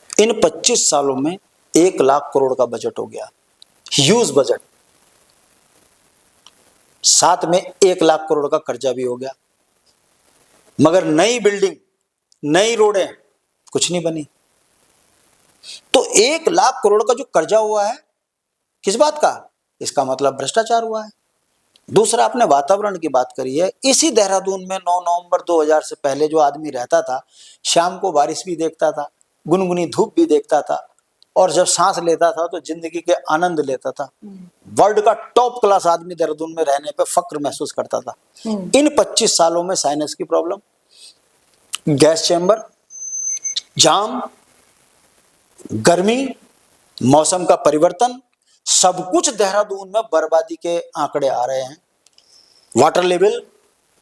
इन 25 सालों में 1 लाख करोड़ का बजट हो गया, ह्यूज बजट। साथ में 1 लाख करोड़ का कर्जा भी हो गया, मगर नई बिल्डिंग, नई रोडें कुछ नहीं बनी। तो 1 लाख करोड़ का जो कर्जा हुआ है, किस बात का? इसका मतलब भ्रष्टाचार हुआ है। दूसरा, आपने वातावरण की बात करी है। इसी देहरादून में 9 नवंबर 2000 से पहले जो आदमी रहता था, शाम को बारिश भी देखता था, गुनगुनी धूप भी देखता था, और जब सांस लेता था तो जिंदगी के आनंद लेता था। वर्ल्ड का टॉप क्लास आदमी देहरादून में रहने पे फक्र महसूस करता था। इन 25 सालों में साइनस की प्रॉब्लम, गैस चैम्बर, जाम, गर्मी, मौसम का परिवर्तन, सब कुछ देहरादून में बर्बादी के आंकड़े आ रहे हैं। वाटर लेवल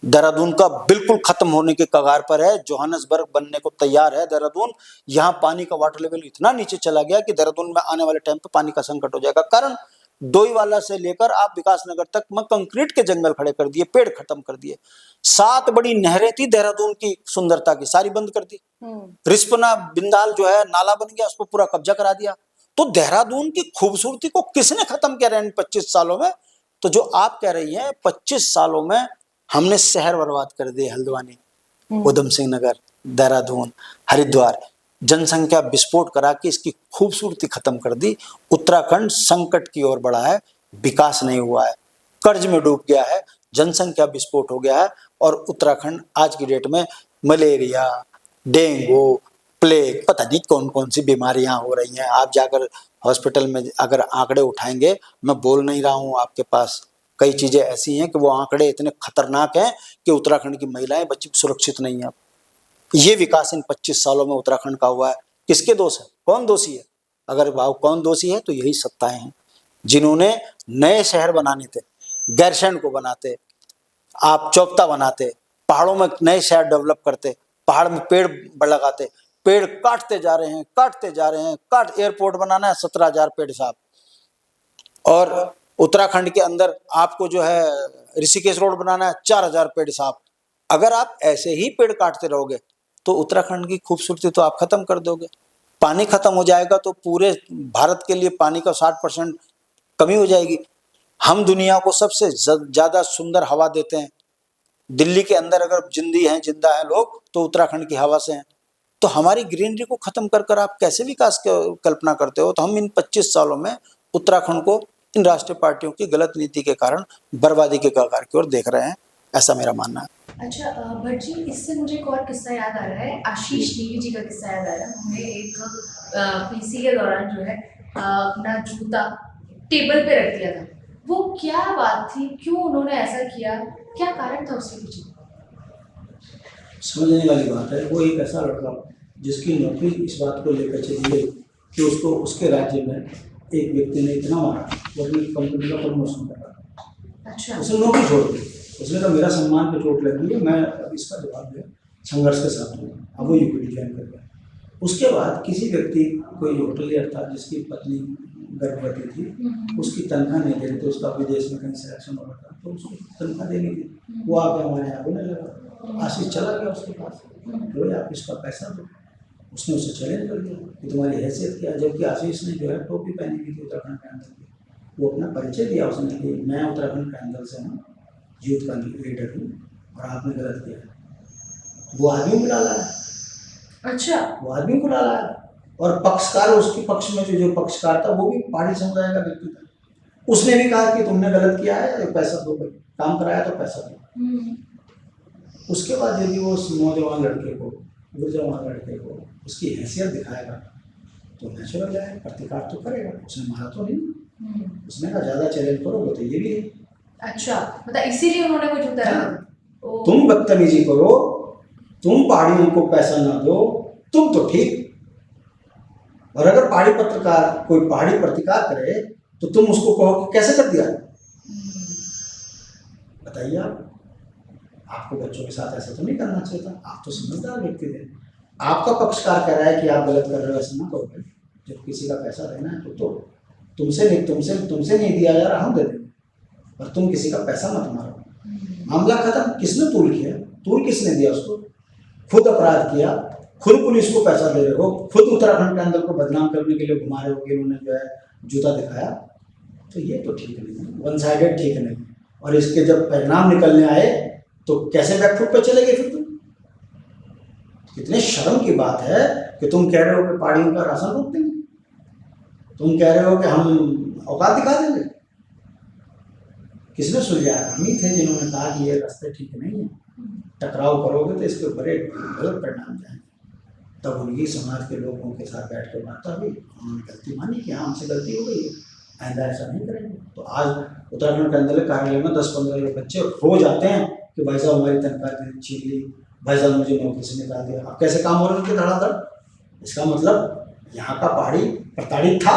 देहरादून का बिल्कुल खत्म होने के कगार पर है। जोहानसबर्ग बनने को तैयार है देहरादून। यहाँ पानी का वाटर लेवल इतना नीचे चला गया कि देहरादून में आने वाले टाइम पे पानी का संकट हो जाएगा। कारण डोईवाला से लेकर आप विकासनगर तक में कंक्रीट के जंगल खड़े कर दिए, पेड़ खत्म कर दिए। 7 बड़ी नहरें थी देहरादून की सुंदरता की, सारी बंद कर दी। रिस्पना बिंदाल जो है नाला बन गया, उस पर पूरा कब्जा करा दिया। तो देहरादून की खूबसूरती को किसने खत्म किया इन 25 सालों में? तो जो आप कह रही हैं 25 सालों में हमने शहर बर्बाद कर दिए, हल्द्वानी, उधम सिंह नगर, देहरादून, हरिद्वार, जनसंख्या विस्फोट करा के इसकी खूबसूरती खत्म कर दी। उत्तराखंड संकट की ओर बढ़ा है, विकास नहीं हुआ है, कर्ज में डूब गया है, जनसंख्या विस्फोट हो गया है। और उत्तराखंड आज की डेट में मलेरिया, डेंगू, प्लेग, पता नहीं कौन कौन सी बीमारियां हो रही हैं। आप जाकर हॉस्पिटल में अगर आंकड़े उठाएंगे, मैं बोल नहीं रहा हूं आपके पास, कई चीजें ऐसी हैं कि वो आंकड़े इतने खतरनाक हैं कि उत्तराखंड की महिलाएं, बच्चे सुरक्षित नहीं है। ये विकास इन 25 सालों में उत्तराखंड का हुआ है। किसके दोष है? कौन दोषी है? अगर भाव कौन दोषी है तो यही सत्ताएं हैं, जिन्होंने नए शहर बनाने थे, गैरसैंण को बनाते, आप चौपता बनाते, पहाड़ों में नए शहर डेवलप करते, पहाड़ में पेड़ लगाते, पेड़ काटते जा रहे हैं, काटते जा रहे हैं, एयरपोर्ट बनाना है 17,000 पेड़ साहब। और उत्तराखंड के अंदर आपको जो है ऋषिकेश रोड बनाना है 4,000 पेड़ साहब। अगर आप ऐसे ही पेड़ काटते रहोगे तो उत्तराखंड की खूबसूरती तो आप खत्म कर दोगे। पानी खत्म हो जाएगा तो पूरे भारत के लिए पानी का 60% कमी हो जाएगी। हम दुनिया को सबसे ज्यादा सुंदर हवा देते हैं। दिल्ली के अंदर अगर जिंदा है लोग तो उत्तराखंड की हवा से हैं। तो हमारी ग्रीनरी को खत्म कर कर आप कैसे विकास की कल्पना करते हो? तो हम इन 25 सालों में उत्तराखंड को इन राष्ट्रीय पार्टियों की गलत नीति के कारण बर्बादी के कगार की ओर देख रहे हैं, ऐसा मेरा मानना है। अच्छा भट्ट जी, इससे मुझे एक और किस्सा याद आ रहा है, आशीष नेगी जी का किस्सा याद आ रहा है। उन्हें एक पीसी के दौरान जो है अपना जूता टेबल पे रख दिया था। वो क्या बात थी, क्यों उन्होंने ऐसा किया, क्या कारण था उसके पीछे? समझने वाली बात है। वो एक ऐसा लड़का जिसकी नौकरी इस बात को लेकर चली गई कि उसको उसके राज्य में एक व्यक्ति ने इतना मारा, वो अपनी कंपनी का प्रमोशन कर रहा। अच्छा। उसने नौकरी छोड़ दी। उसने कहा मेरा सम्मान पे चोट लगी है, मैं अब इसका जवाब दे संघर्ष के साथ दूंगा। अब वो यूपीडी ज्वाइन कर गया। उसके बाद किसी व्यक्ति, कोई होटलियर था जिसकी पत्नी गर्भवती थी, उसकी तनख्वाह नहीं दे रही थी, उसका विदेश में कहीं सिलेक्शन हो रहा था, तो उसको तनख्वाह देनी थी। वो आके हमारे यहाँ बोलने लगा। आशीष चला गया उसके पास, बोले आप इसका पैसा दो। उसने उसे चैलेंज कर दिया कि तुम्हारी हैसियत क्या है। जबकि आशीष ने जो है टोपी पहनी हुई थी उत्तराखंड कैंडल की। वो अपना परिचय दिया उसने कि मैं उत्तराखंड कैंडल से हूँ, यूथ का लीडर हूँ और आपने गलत किया। वो आदमी को डाला है। अच्छा। वो आदमी को डाला है। और पक्षकार, उसके पक्ष में जो पक्षकार था वो भी पहाड़ी समुदाय का व्यक्ति था। उसने भी कहा कि तुमने गलत किया है, पैसा दो, भाई काम कराया तो पैसा दो। उसके बाद यदि वो नौजवान लड़के को, नौजवान लड़के को उसकी हैसियत दिखाएगा तो नेचुरल है, प्रतिकार तो करेगा। उसने मारा तो नहीं। उसने कहा ज्यादा चैलेंज करोगे तो ये भी है। अच्छा, मतलब इसीलिए उन्होंने वो जूता रखा। तुम बदतमीजी करो, तुम पहाड़ियों को पैसा ना दो, तुम तो ठीक। और अगर पहाड़ी पत्रकार कोई पहाड़ी प्रतिकार करे तो तुम उसको कहो कि कैसे कर दिया। बताइए आपको बच्चों के साथ ऐसा तो नहीं करना चाहिए था। आप तो समझदार व्यक्ति थे। आपका पक्षकार कह रहा है कि आप गलत कर रहे हो, ऐसा ना करो भाई। जब किसी का पैसा देना है तो तुमसे नहीं दिया जा रहा, हम दे देंगे, पर तुम किसी का पैसा मत मारो। मामला खत्म। किसने तूल किया? तूल किसने दिया उसको? खुद अपराध किया, खुद पुलिस को पैसा दे रहे हो, खुद उत्तराखंड के अंदर को बदनाम करने के लिए घुमा रहे हो कि उन्होंने जो है जूता दिखाया। तो ये तो ठीक नहीं है, वन साइडेड ठीक नहीं। और इसके जब परिणाम निकलने आए तो कैसे बैकफुट पे चले गए फिर तुम? कितने शर्म की बात है कि तुम कह रहे हो कि पहाड़ियों का राशन रोक देंगे, तुम कह रहे हो कि हम औकात दिखा देंगे। किसने सुलझाया? हम ही थे जिन्होंने कहा कि ये रास्ते ठीक नहीं है, टकराव करोगे तो इसके बड़े गलत परिणाम जाएंगे। तब उनकी समाज के लोगों के साथ बैठ कर बात हुई, उन्होंने गलती मानी कि हाँ हमसे गलती हो गई है, आइंदा ऐसा नहीं करेंगे। तो आज उत्तराखंड कैंडल कार्यालय में 10-15 बच्चे रोज आते हैं कि भाई साहब हमारी तनख्वाह छीन ली, भाई साहब मुझे नौकरी से निकाल दिया। अब कैसे काम हो रहे उनके धड़ाधड़। इसका मतलब यहाँ का पहाड़ी प्रताड़ित था,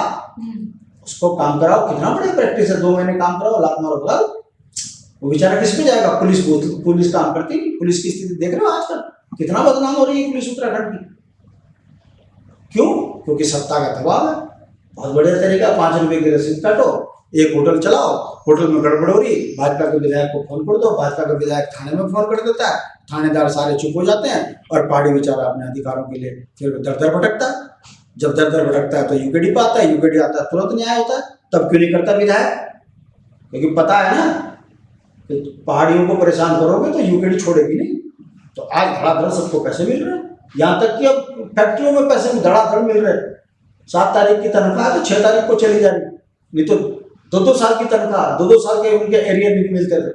उसको काम कराओ। कितना बड़ी प्रैक्टिस है, 2 महीने काम कराओ, लात मारो भगाओ। वो बेचारा किस पे जाएगा? पुलिस काम करती नहीं। पुलिस की स्थिति देख रहे हो आजकल कितना बदनाम हो रही है पुलिस उत्तराखंड की। क्यों? क्योंकि सत्ता का दबाव है। बहुत बढ़िया तरीका, 5 रुपए की रसीद काटो, एक होटल चलाओ, होटल में गड़बड़ हो रही, भाजपा के विधायक को फोन कर दो, भाजपा का विधायक थाने में फोन कर देता है, थानेदार सारे चुप हो जाते हैं और पहाड़ी बेचारा अपने अधिकारों के लिए फिर दर दर भटकता है। जब दर दर भटकता है तो यूकेडी पे आता है, यूकेडी आता है तुरंत न्याय होता है। तब क्यों नहीं करता विधायक? क्योंकि पता है ना कि पहाड़ियों को परेशान करोगे तो यूकेडी छोड़ेगी नहीं। तो आज धड़ाधड़ सबको पैसे मिल रहे हैं, यहाँ तक कि अब फैक्ट्रियों में पैसे धड़ाधड़ मिल रहे हैं। 7 तारीख की तनख्वाह तो 6 तारीख को चली जा रही, नहीं तो 2-2 साल की तनख्वाह 2-2 साल के उनके एरियर भी मिलते थे।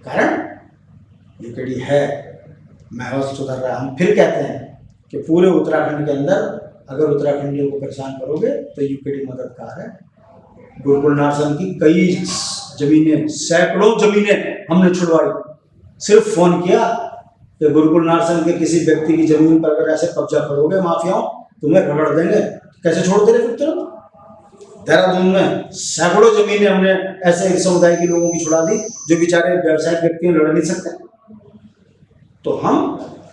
कारण यूकेडी है, माहौल सुधर रहा है। हम फिर कहते हैं कि पूरे उत्तराखंड के अंदर अगर उत्तराखंडियों को परेशान करोगे तो यूकेडी मददगार है। गुरुकुल नार्सन की कई जमीनें, सैकड़ों जमीनें हमने छुड़वाई, सिर्फ फोन किया कि गुरुकुल नार्सन के किसी व्यक्ति की जमीन पर अगर ऐसे कब्जा करोगे माफियाओं, तुम्हें रगड़ देंगे। कैसे छोड़ दे रहे फिर तुरंत? देहरादून में सैकड़ों जमीनें हमने ऐसे समुदाय के लोगों की छुड़ा दी जो बेचारे व्यवसायिक व्यक्ति लड़ नहीं सकते। तो हम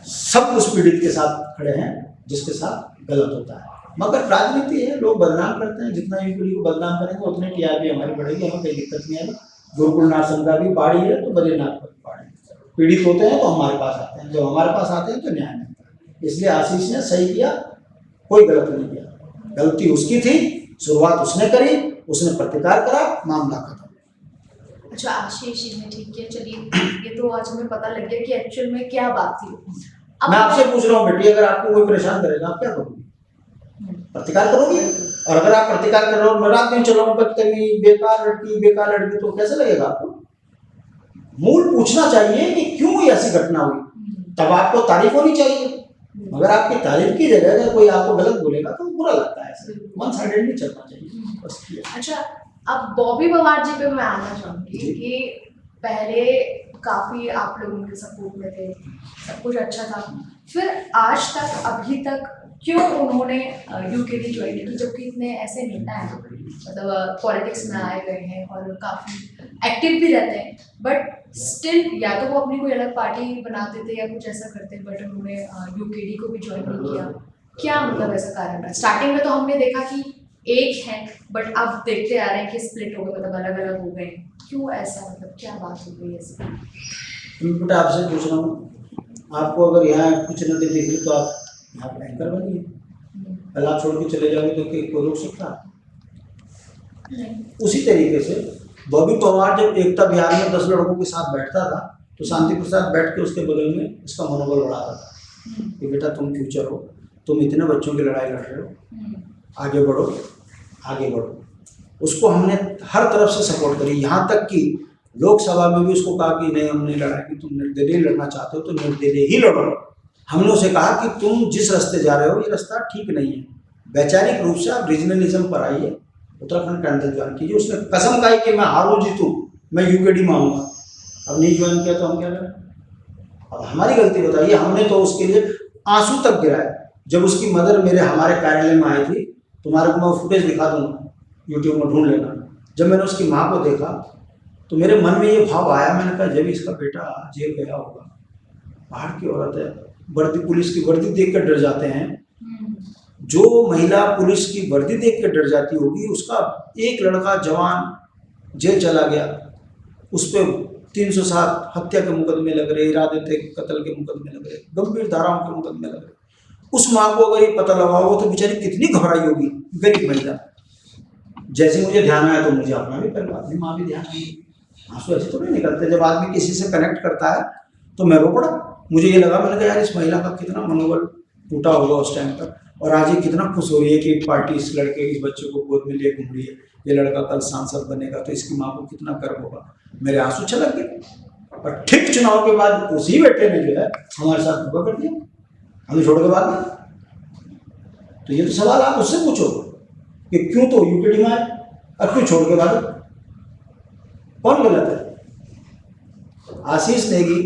सब उस पीड़ित के साथ खड़े हैं जिसके साथ गलत होता है। मगर राजनीति है, लोग बदनाम करते हैं, जितना यूपीडी को बदनाम करेंगे उतनी टीआरपी हमारी बढ़ेगी, हमें कोई दिक्कत नहीं आएगी। गुरुकुल नार्सन का भी पहाड़ी है तो बद्रीनाथ का भी पहाड़ी है। पीड़ित होते हैं तो हमारे पास आते हैं, जब हमारे पास आते हैं तो न्याय मिलता है। इसलिए आशीष ने सही किया, कोई गलत नहीं किया। गलती उसकी थी, शुरुआत उसने करी, उसने प्रतिकार करा, मामला खत्म। अच्छा, आशीष जी ने ठीक किया। चलिए, ये तो आज हमें पता लग गया कि एक्चुअल में क्या बात थी। मैं आपसे पूछ रहा हूँ बेटी, अगर आपको कोई परेशान करेगा आप क्या करोगी? प्रतिकार करोगी? और अगर आप प्रतिकार कर रहे हो, मैं रात दिन चल रहा हूँ बेकार लड़की, तो कैसे लगेगा आपको? मूल पूछना चाहिए कि क्यों ऐसी घटना हुई, तब आपको तारीफ होनी चाहिए। मगर आपकी तारीफ की जगह अगर कोई आपको गलत बोलेगा तो बुरा लगता है। वन साइडेड नहीं चलना चाहिए बस। अच्छा, अब बॉबी पवार जी पे मैं आना चाहूंगी कि पहले काफी आप लोग उनके सपोर्ट में थे, सब कुछ अच्छा था, फिर आज तक अभी तक क्यों उन्होंने यूकेडी ज्वाइन की, जबकि इतने ऐसे नेता हैं मतलब पॉलिटिक्स में आए गए हैं और काफी एक्टिव भी रहते हैं, बट स्टिल या तो वो अपनी कोई अलग पार्टी बनाते थे या कुछ ऐसा करते, बट उन्होंने यूकेडी को भी ज्वाइन नहीं किया। क्या मतलब ऐसा कारण है? स्टार्टिंग में तो हमने देखा कि एक है, बट अब देखते आ रहे हैं कि स्प्लिट हो गए, मतलब अलग अलग हो गए। क्यों ऐसा, मतलब क्या बात हो गई ऐसी? बेटा आपसे पूछ रहा हूँ, आपको अगर यहाँ कुछ न दिख रही तो आप यहाँ पर एंकर बनिए। कल आप छोड़ के चले जाओगे तो कोई रोक सकता? उसी तरीके से बॉबी पवार जब एकता बिहार में 10 लड़कों के साथ बैठता था तो शांति प्रसाद बैठ के उसके बगल में उसका मनोबल बढ़ाता था कि बेटा तुम फ्यूचर हो, तुम इतने बच्चों की लड़ाई लड़ रहे हो, आगे बढ़ो आगे बढ़ो। उसको हमने हर तरफ से सपोर्ट करी, यहाँ तक कि लोकसभा में भी उसको कहा कि नहीं हमने लड़ा कि तुम निर्दलीय लड़ना चाहते हो तो निर्दलीय ही लड़ो। हमने उसे कहा कि तुम जिस रास्ते जा रहे हो ये रास्ता ठीक नहीं है, वैचारिक रूप से आप रीजनलिज्म पर आइए, उत्तराखंड का अंदर ज्वाइन कीजिए। उसने कसम खाई कि मैं हारूं जीतूं मैं यूकेडी में आऊँगा। अब नहीं ज्वाइन किया तो हम क्या करें? अब हमारी गलती बताइए। हमने तो उसके लिए आंसू तक गिराए। जब उसकी मदर हमारे कार्यालय में आई थी, तुम्हारे को मैं फुटेज दिखा दूंगा, यूट्यूब में ढूंढ लेना। जब मैंने उसकी माँ को देखा तो मेरे मन में ये भाव आया, मैंने कहा जब इसका बेटा जेल गया होगा, बाहर की औरत है, वर्दी पुलिस की वर्दी देख कर डर जाते हैं। जो महिला पुलिस की वर्दी देख कर डर जाती होगी, उसका एक लड़का जवान जेल चला गया, उस पर 307 हत्या के मुकदमे लग रहे, इरादे थे कत्ल के मुकदमे लग रहे, गंभीर धाराओं के मुकदमे लग रहे। उस माँ को अगर ये पता लगा हो तो बेचारी कितनी घबराई होगी, गरीब महिला। जैसे मुझे ध्यान आया तो मुझे अपना भी परिवार अपनी माँ भी ध्यान आई। आंसू ऐसे तो नहीं निकलते, जब आदमी किसी से कनेक्ट करता है तो मैं रो पड़ा। मुझे ये लगा, मैंने कहा यार इस महिला का कितना मनोबल टूटा होगा उस टाइम पर, और आज ये कितना खुश हो रही है कि एक पार्टी इस लड़के इस बच्चे को गोद में लिए घूम रही है, ये लड़का कल सांसद बनेगा तो इसकी माँ को कितना गर्व होगा। मेरे आंसू छलक गए। और ठीक चुनाव के बाद उसी बेटे ने जो है हमारे साथ धोखा कर दिया, हमें छोड़ के भाग गया। तो ये तो सवाल आप उससे पूछो कि क्यों तो यूकेडी में आए और क्यों छोड़ के भागे, कौन गलत है? आशीष नेगी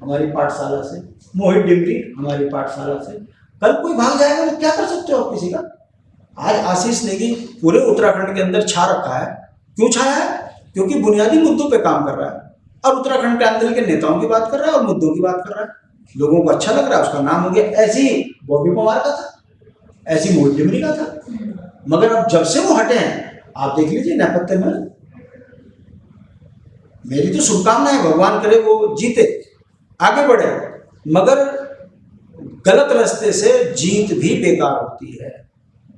हमारी पाठशाला से, मोहित डिमरी हमारी पाठशाला से, कल कोई भाग जाएगा तो क्या कर सकते हो आप किसी का? आज आशीष नेगी पूरे उत्तराखंड के अंदर छा रखा है। क्यों छाया है? क्योंकि बुनियादी मुद्दों पे काम कर रहा है और उत्तराखंड के अंदर के नेताओं की बात कर रहा है और मुद्दों की बात कर रहा है। लोगों को अच्छा लग रहा है, उसका नाम हो गया। ऐसी बॉबी पवार का था, ऐसी मोहित डिमरी का था, मगर अब जब से वो हटे हैं आप देख लीजिए नेपथ्य में। मेरी तो शुभकामना है, भगवान करे वो जीते, आगे बढ़े, मगर गलत रास्ते से जीत भी बेकार होती है।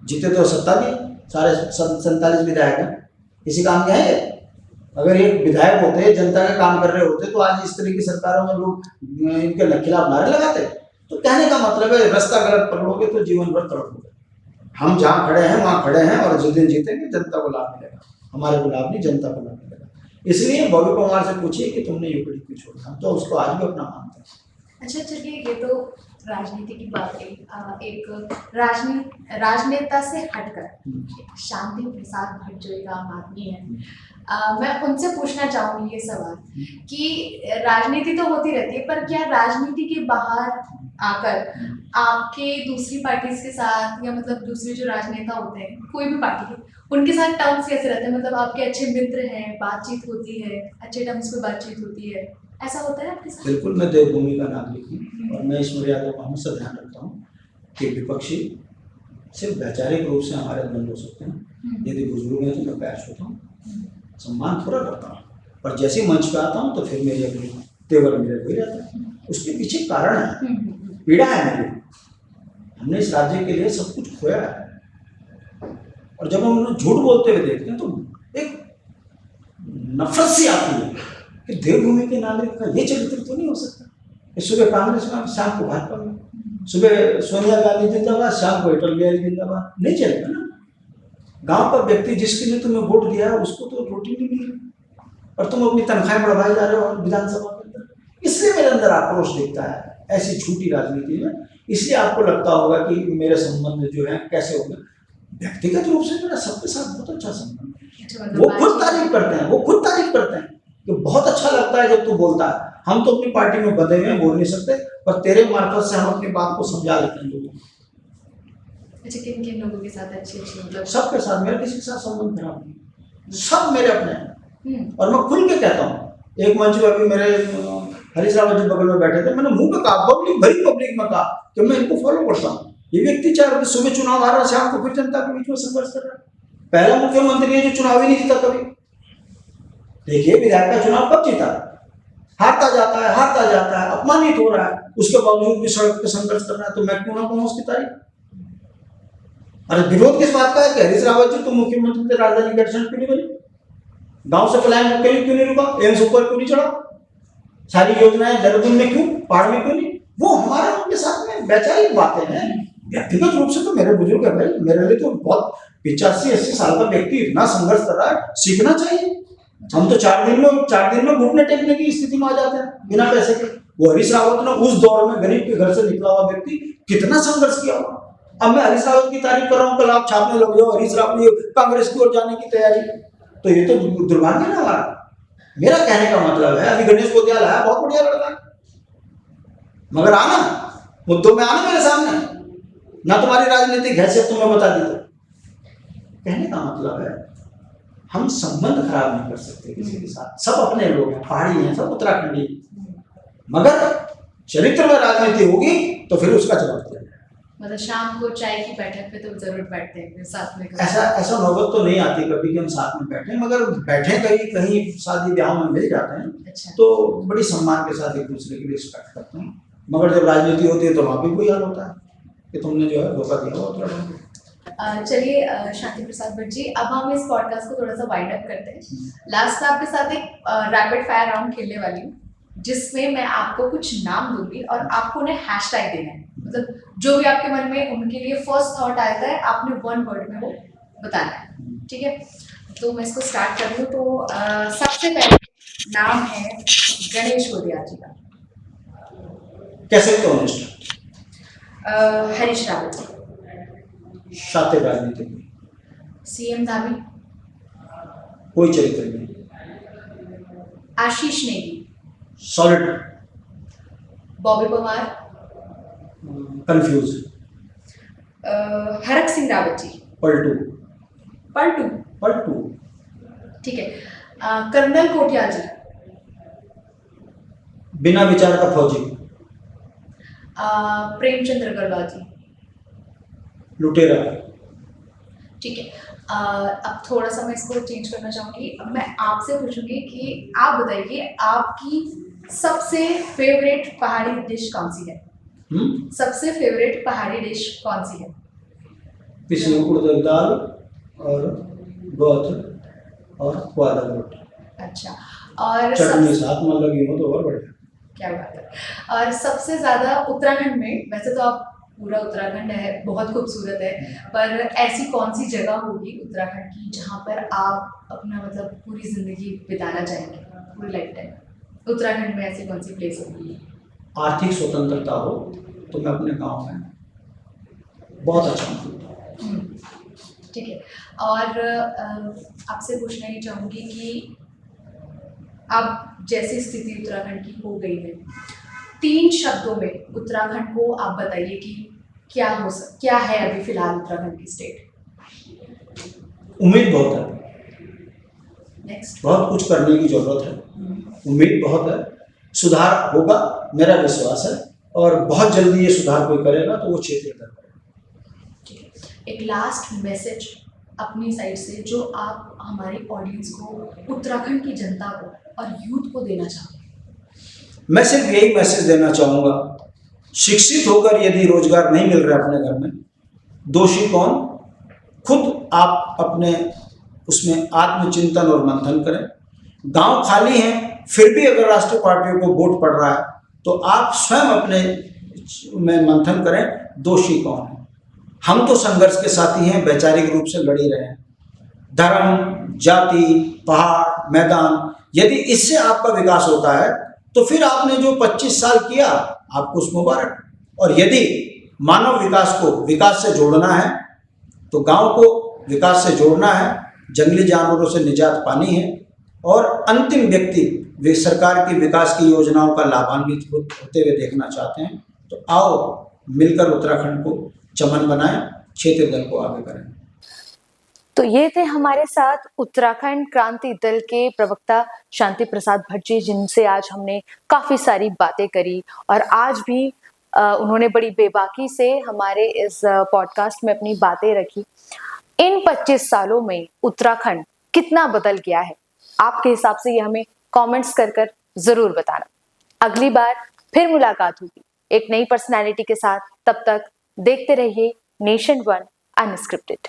जीते तो सत्ता भी, सारे 47 विधायक हैं, किसी काम के हैं ये? अगर ये विधायक होते, जनता के काम कर रहे होते, तो आज इस तरह की सरकारों में लोग इनके खिलाफ नारे लगाते। तो कहने का मतलब है, रास्ता गलत पकड़ोगे तो जीवन भर तड़पोगे। हम जहाँ खड़े हैं वहाँ खड़े हैं, और जिस दिन जीतेंगे जनता को लाभ मिलेगा, हमारे को लाभ नहीं, जनता को लाभ मिलेगा। इसलिए बॉबी पवार से पूछिए कि तुमने यूपीडी क्यों छोड़ा, हम तो उसको आज भी अपना मानते हैं। अच्छा चलिए, ये तो राजनीति की बात रही। एक राजनेता से हटकर शांति प्रसाद भट्ट जो एक आम आदमी है, मैं उनसे पूछना चाहूंगी ये सवाल कि राजनीति तो होती रहती है, पर क्या राजनीति के बाहर आकर आपके दूसरी पार्टीज के साथ, या मतलब दूसरे जो राजनेता होते हैं कोई भी पार्टी के, उनके साथ टर्म्स कैसे रहते हैं? मतलब आपके अच्छे मित्र हैं, बातचीत होती है, अच्छे टर्म्स पे बातचीत होती है, ऐसा होता है आपके साथ? बिल्कुल, मैं देवभूमि का नागरिक हूँ, और मैं इस मर्यादा को हमेशा ध्यान रखता हूँ कि विपक्षी सिर्फ वैचारिक रूप से हमारे द्वंद हो सकते हैं। यदि बुजुर्ग हैं तो मैं पैर छूता हूँ, सम्मान पूरा करता हूँ, पर जैसे ही मंच पे आता हूँ तो फिर मेरी अपनी तेवर मेरे हो ही रहता है। उसके पीछे कारण है, पीड़ा है मेरी। हमने इस राज्य के लिए सब कुछ खोया है, और जब हम उन्हें झूठ बोलते हुए देखते हैं तो एक नफरत सी आती है कि देवभूमि के नागरिक का ये चरित्र तो नहीं हो सकता। सुबह कांग्रेस में, शाम को भाजपा में, सुबह सोनिया गांधी जिंदाबाद, शाम को अटल बिहारी जिंदाबाद, नहीं चलेगा ना। गांव का व्यक्ति जिसके लिए तुम्हें वोट दिया है उसको तो रोटी नहीं मिली, और तुम अपनी तनख्वाहें बढ़वाई जा रहे हो विधानसभा के अंदर। इसलिए मेरे अंदर आक्रोश दिखता है ऐसी झूठी राजनीति में। इसलिए आपको लगता होगा कि मेरे संबंध जो है कैसे हो गए। व्यक्तिगत रूप से मेरा सबके साथ बहुत अच्छा संबंध है। वो खुद तारीफ करते हैं कि बहुत अच्छा लगता है जब तू बोलता है। हम तो अपनी पार्टी में बंधे हुए हैं, बोल नहीं सकते, पर तेरे मार्फत से हम अपनी बात को समझा लेते हैं लोगों को। अच्छा, किन किन लोगों के साथ अच्छे मतलब? सबके साथ, मेरा किसी के साथ संबंध खराब नहीं, सब मेरे अपने हैं। और मैं खुल के कहता हूँ। एक मंच पर अभी मेरे हरीश रावत जी बगल में बैठे थे, मैंने मुंह पे कहा, भरी पब्लिक में कहा कि मैं इनको फॉलो करता हूँ। ये व्यक्ति चाहे सुबह चुनाव हारा, शाम को फिर जनता के बीच में संघर्ष कर रहा है। पहला मुख्यमंत्री है जो चुनाव ही नहीं जीता कभी। देखिए विधायक का चुनाव कब जीता, हारता जाता है, अपमानित हो रहा है, उसके बावजूद भी सड़क पे संघर्ष कर रहा है। तो मैं क्यों ना कहूं उसकी तारीफ? अरे विरोध किस बात का है कि हरीश रावत जी तुम मुख्यमंत्री थे, राजधानी के अड़चन क्यों नहीं बनी? गांव से पलायन क्यों नहीं रुका? एम्स ऊपर क्यों नहीं चढ़ा? सारी योजनाएं देहरादून में क्यों, पहाड़ में क्यों नहीं? वो हमारे उनके साथ में वैचारिक बातें हैं। व्यक्तिगत रूप से तो मेरे बुजुर्ग है भाई, मेरे लिए तो बहुत 85-80 साल का व्यक्ति इतना संघर्ष कर रहा है, सीखना चाहिए। हम तो 4 दिन में घुटने टेकने की स्थिति में आ जाते हैं बिना पैसे के। वो हरीश रावत ने उस दौर में गरीब के घर से निकला हुआ व्यक्ति कितना संघर्ष किया होगा। अब मैं हरीश रावत की तारीफ कर रहा हूँ, कल आप छापने लग जाओ हरीश रावत कांग्रेस की ओर जाने की तैयारी, तो ये तो दुर्भाग्य ना हमारा। मेरा कहने का मतलब है, अभी गणेश गोदियाल आया, बहुत बढ़िया लड़का, मगर आना मुद्दों में आना मेरे सामने, ना तुम्हारी राजनीतिक हैसियत तुम्हें बता दी। तो कहने का मतलब है हम संबंध खराब नहीं कर सकते किसी के साथ, सब अपने लोग हैं, पहाड़ी हैं, सब उत्तराखंडी, मगर चरित्र में राजनीति होगी तो फिर उसका जवाब दिया। मतलब शाम को चाय की बैठक पे तो जरूर बैठते हैं साथ में? ऐसा नौबत तो नहीं आती कभी कि हम साथ में बैठे, मगर बैठे कहीं शादी ब्याह में मिल जाते हैं। अच्छा। तो बड़ी सम्मान के साथ एक दूसरे की रिस्पेक्ट करते हैं। मगर जब राजनीति होती है तो वहाँ भी कोई हाल होता है कि तुमने जो है धोखा दिया उत्तराखंड। चलिए शांति प्रसाद भट्ट जी, अब हम इस पॉडकास्ट को थोड़ा सा वाइंड अप करते हैं। लास्ट में आपके साथ एक रैपिड फायर राउंड खेलने वाली हूँ, जिसमें मैं आपको कुछ नाम दूंगी और आपको उन्हें हैशटैग देना है। मतलब जो भी आपके मन में उनके लिए फर्स्ट थॉट आता है, आपने 1 वर्ड में वो बताना है, ठीक है? तो मैं इसको स्टार्ट कर रही हूँ। तो सबसे पहले नाम है गणेश गोदियाल जी का। कैसे तो ऑनेस्ट? हरीश रावत जी। शातिर राजनीति में सीएम धामी। कोई चरित्र नहीं। आशीष नेगी। सॉलिड। बॉबी पवार। कंफ्यूज। हरक सिंह रावत जी। पलटू। ठीक है। कर्नल कोटियाल जी। बिना विचार का फौजी। प्रेमचंद्र अग्रवाल जी। लुटेरा। ठीक है। अब थोड़ा सा मैं इसको चेंज करना चाहूँगी। अब मैं आपसे पूछूंगी कि आप बताइए आपकी सबसे फेवरेट पहाड़ी डिश कौन सी है? सबसे फेवरेट पहाड़ी डिश कौन सी है? पिछली उड़द दाल और गोथ और ग्वादर रोटी, अच्छा, और चटनी साथ में लगी हो तो और बढ़िया। क्या बात है। और सबसे ज्यादा उत्तराखंड में, वैसे तो आप पूरा उत्तराखंड है, बहुत खूबसूरत है, पर ऐसी कौन सी जगह होगी उत्तराखंड की जहाँ पर आप अपना मतलब पूरी जिंदगी बिताना चाहेंगे, पूरी लाइफ टाइम? उत्तराखंड में ऐसी कौन सी प्लेस होगी? आर्थिक स्वतंत्रता हो तो मैं अपने गांव में बहुत अच्छा हूँ। ठीक है। और आपसे पूछना ही चाहूँगी कि अब जैसी स्थिति उत्तराखंड की हो गई है, 3 शब्दों में उत्तराखंड को आप बताइए कि क्या है अभी फिलहाल उत्तराखंड की स्टेट? उम्मीद बहुत है, नेक्स्ट। बहुत कुछ करने की जरूरत है, उम्मीद बहुत है, सुधार होगा मेरा विश्वास है, और बहुत जल्दी ये सुधार कोई करेगा तो वो क्षेत्रीय दल करेगा। ठीक है, एक लास्ट मैसेज अपनी साइड से जो आप हमारी ऑडियंस को, उत्तराखंड की जनता को और यूथ को देना चाहोगे? मैं सिर्फ यही मैसेज देना चाहूँगा, शिक्षित होकर यदि रोजगार नहीं मिल रहा अपने घर में, दोषी कौन? खुद आप अपने उसमें आत्मचिंतन और मंथन करें। गांव खाली हैं फिर भी अगर राष्ट्रीय पार्टियों को वोट पड़ रहा है तो आप स्वयं अपने में मंथन करें, दोषी कौन है? हम तो संघर्ष के साथी हैं, वैचारिक रूप से लड़ ही रहे हैं। धर्म, जाति, पहाड़, मैदान, यदि इससे आपका विकास होता है तो फिर आपने जो 25 साल किया आपको उस मुबारक। और यदि मानव विकास को विकास से जोड़ना है तो गांव को विकास से जोड़ना है, जंगली जानवरों से निजात पानी है, और अंतिम व्यक्ति सरकार की विकास की योजनाओं का लाभान्वित होते हुए देखना चाहते हैं, तो आओ मिलकर उत्तराखंड को चमन बनाएं, क्षेत्रीय दल को आगे करें। तो ये थे हमारे साथ उत्तराखंड क्रांति दल के प्रवक्ता शांति प्रसाद भट्ट जी, जिनसे आज हमने काफी सारी बातें करी, और आज भी उन्होंने बड़ी बेबाकी से हमारे इस पॉडकास्ट में अपनी बातें रखी। इन 25 सालों में उत्तराखंड कितना बदल गया है, आपके हिसाब से ये हमें कमेंट्स कर जरूर बताना। अगली बार फिर मुलाकात होगी एक नई पर्सनैलिटी के साथ। तब तक देखते रहिए नेशन वन अनस्क्रिप्टेड।